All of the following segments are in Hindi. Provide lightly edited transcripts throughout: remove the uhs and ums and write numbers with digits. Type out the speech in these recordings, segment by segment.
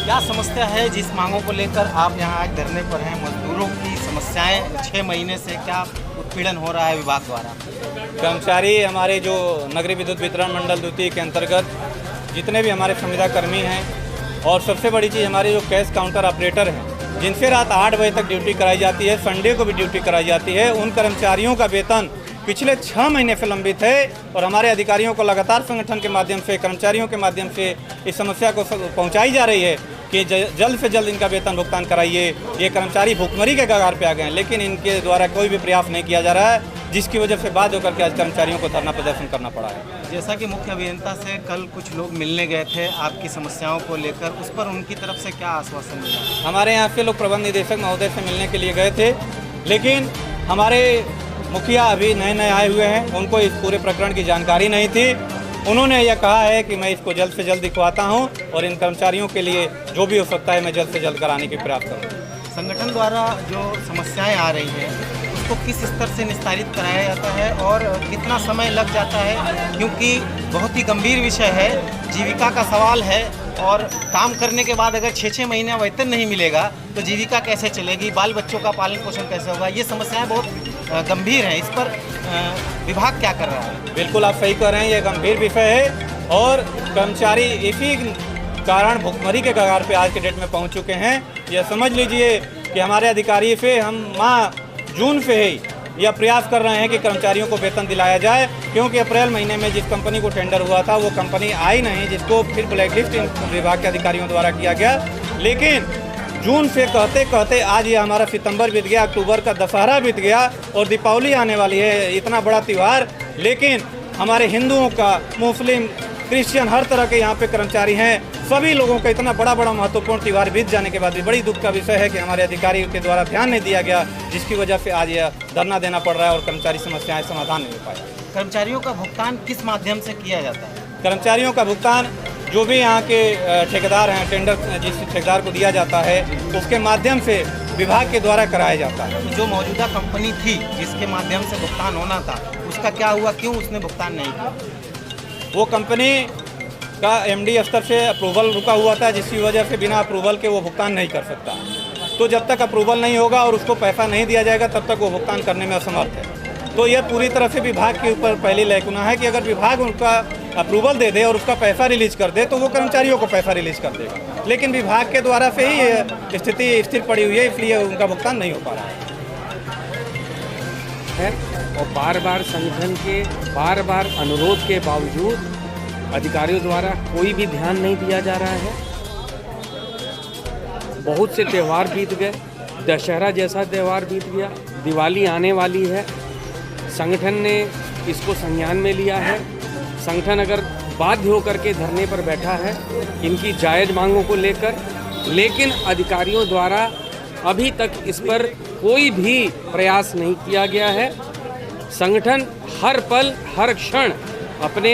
क्या समस्या है जिस मांगों को लेकर आप यहाँ आज धरने पर हैं? मजदूरों की समस्याएं 6 महीने से क्या उत्पीड़न हो रहा है विभाग द्वारा? कर्मचारी हमारे जो नगरीय विद्युत वितरण मंडल द्वितीय के अंतर्गत जितने भी हमारे संविदा कर्मी हैं और सबसे बड़ी चीज़ हमारे जो कैश काउंटर ऑपरेटर हैं, जिनसे रात 8 बजे तक ड्यूटी कराई जाती है, संडे को भी ड्यूटी कराई जाती है, उन कर्मचारियों का वेतन पिछले 6 महीने से लंबित है और हमारे अधिकारियों को लगातार संगठन के माध्यम से, कर्मचारियों के माध्यम से इस समस्या को पहुंचाई जा रही है कि जल्द से जल्द इनका वेतन भुगतान कराइए। ये कर्मचारी भुखमरी के कगार पे आ गए हैं, लेकिन इनके द्वारा कोई भी प्रयास नहीं किया जा रहा है, जिसकी वजह से बाध्य होकर के आज कर्मचारियों को धरना प्रदर्शन करना पड़ा है। जैसा कि मुख्य अभियंता से कल कुछ लोग मिलने गए थे आपकी समस्याओं को लेकर, उस पर उनकी तरफ से क्या आश्वासन मिला? हमारे यहाँ से लोग प्रबंध निदेशक महोदय से मिलने के लिए गए थे, लेकिन हमारे मुखिया अभी नए आए हुए हैं, उनको इस पूरे प्रकरण की जानकारी नहीं थी। उन्होंने यह कहा है कि मैं इसको जल्द से जल्द दिखवाता हूं और इन कर्मचारियों के लिए जो भी हो सकता है मैं जल्द से जल्द कराने की प्रयास करूँगा। संगठन द्वारा जो समस्याएं आ रही हैं उसको किस स्तर से निस्तारित कराया जाता है और कितना समय लग जाता है? क्योंकि बहुत ही गंभीर विषय है, जीविका का सवाल है और काम करने के बाद अगर 6 महीने वेतन नहीं मिलेगा तो जीविका कैसे चलेगी, बाल बच्चों का पालन पोषण कैसे होगा? ये समस्याएं बहुत गंभीर हैं। इस पर विभाग क्या कर रहा है? बिल्कुल आप सही कह रहे हैं, ये गंभीर विषय है और कर्मचारी इसी कारण भुखमरी के कगार पे आज के डेट में पहुंच चुके हैं। यह समझ लीजिए कि हमारे अधिकारी से हम माह जून से ही यह प्रयास कर रहे हैं कि कर्मचारियों को वेतन दिलाया जाए, क्योंकि अप्रैल महीने में जिस कंपनी को टेंडर हुआ था वो कंपनी आई नहीं, जिसको फिर ब्लैकलिस्ट विभाग के अधिकारियों द्वारा किया गया। लेकिन जून से कहते कहते आज ये हमारा सितंबर बीत गया, अक्टूबर का दशहरा बीत गया और दीपावली आने वाली है, इतना बड़ा त्यौहार। लेकिन हमारे हिंदुओं का, मुस्लिम, क्रिश्चियन, हर तरह के यहाँ पे कर्मचारी हैं, सभी लोगों का इतना बड़ा महत्वपूर्ण त्यौहार बीत जाने के बाद भी बड़ी दुख का विषय है कि हमारे अधिकारियों के द्वारा ध्यान नहीं दिया गया, जिसकी वजह से आज यह धरना देना पड़ रहा है और कर्मचारी समस्याएं समाधान नहीं हो पाए। कर्मचारियों का भुगतान किस माध्यम से किया जाता है? कर्मचारियों का भुगतान जो भी यहाँ के ठेकेदार हैं, टेंडर जिस ठेकेदार को दिया जाता है उसके माध्यम से विभाग के द्वारा कराया जाता है। जो मौजूदा कंपनी थी जिसके माध्यम से भुगतान होना था, उसका क्या हुआ, क्यों उसने भुगतान नहीं किया? वो कंपनी का एमडी स्तर से अप्रूवल रुका हुआ था, जिसकी वजह से बिना अप्रूवल के वो भुगतान नहीं कर सकता। तो जब तक अप्रूवल नहीं होगा और उसको पैसा नहीं दिया जाएगा तब तक वो भुगतान करने में असमर्थ है। तो यह पूरी तरह से विभाग के ऊपर पहली लहकुना है कि अगर विभाग उनका अप्रूवल दे दे और उसका पैसा रिलीज कर दे तो वो कर्मचारियों को पैसा रिलीज कर देगा, लेकिन विभाग के द्वारा से ही ये स्थिति स्थिर पड़ी हुई है, इसलिए उनका भुगतान नहीं हो पा रहा है। और बार बार संगठन के बार अनुरोध के बावजूद अधिकारियों द्वारा कोई भी ध्यान नहीं दिया जा रहा है। बहुत से त्यौहार बीत गए, दशहरा जैसा त्यौहार बीत गया, दिवाली आने वाली है। संगठन ने इसको संज्ञान में लिया है। संगठन अगर बाध्य होकर के धरने पर बैठा है इनकी जायज़ मांगों को लेकर, लेकिन अधिकारियों द्वारा अभी तक इस पर कोई भी प्रयास नहीं किया गया है। संगठन हर पल हर क्षण अपने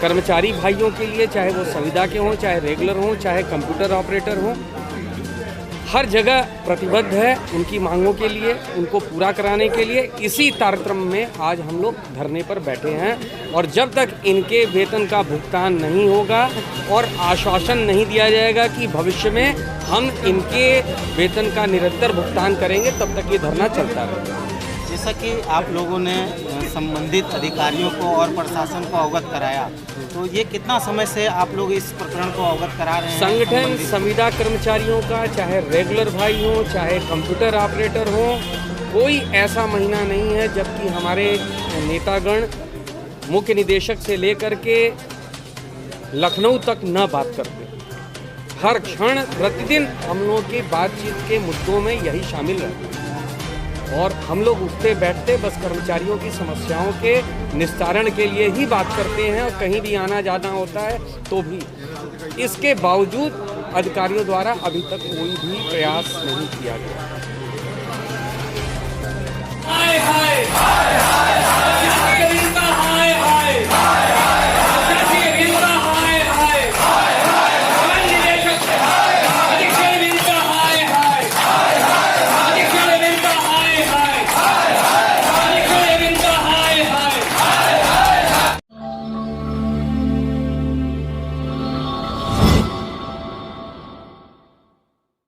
कर्मचारी भाइयों के लिए, चाहे वो संविदा के हों, चाहे रेगुलर हों, चाहे कंप्यूटर ऑपरेटर हों, हर जगह प्रतिबद्ध है उनकी मांगों के लिए, उनको पूरा कराने के लिए। इसी तारतम्य में आज हम लोग धरने पर बैठे हैं और जब तक इनके वेतन का भुगतान नहीं होगा और आश्वासन नहीं दिया जाएगा कि भविष्य में हम इनके वेतन का निरंतर भुगतान करेंगे, तब तक ये धरना चलता रहेगा। जैसा कि आप लोगों ने संबंधित अधिकारियों को और प्रशासन को अवगत कराया, तो ये कितना समय से आप लोग इस प्रकरण को अवगत करा रहे हैं? संगठन संविदा कर्मचारियों का, चाहे रेगुलर भाई हो, चाहे कंप्यूटर ऑपरेटर हो, कोई ऐसा महीना नहीं है जबकि हमारे नेतागण मुख्य निदेशक से लेकर के लखनऊ तक न बात करते। हर क्षण प्रतिदिन हम लोगों की बातचीत के मुद्दों में यही शामिल रहते और हम लोग उठते बैठते बस कर्मचारियों की समस्याओं के निस्तारण के लिए ही बात करते हैं और कहीं भी आना जाना होता है तो भी। इसके बावजूद अधिकारियों द्वारा अभी तक कोई भी प्रयास नहीं किया गया।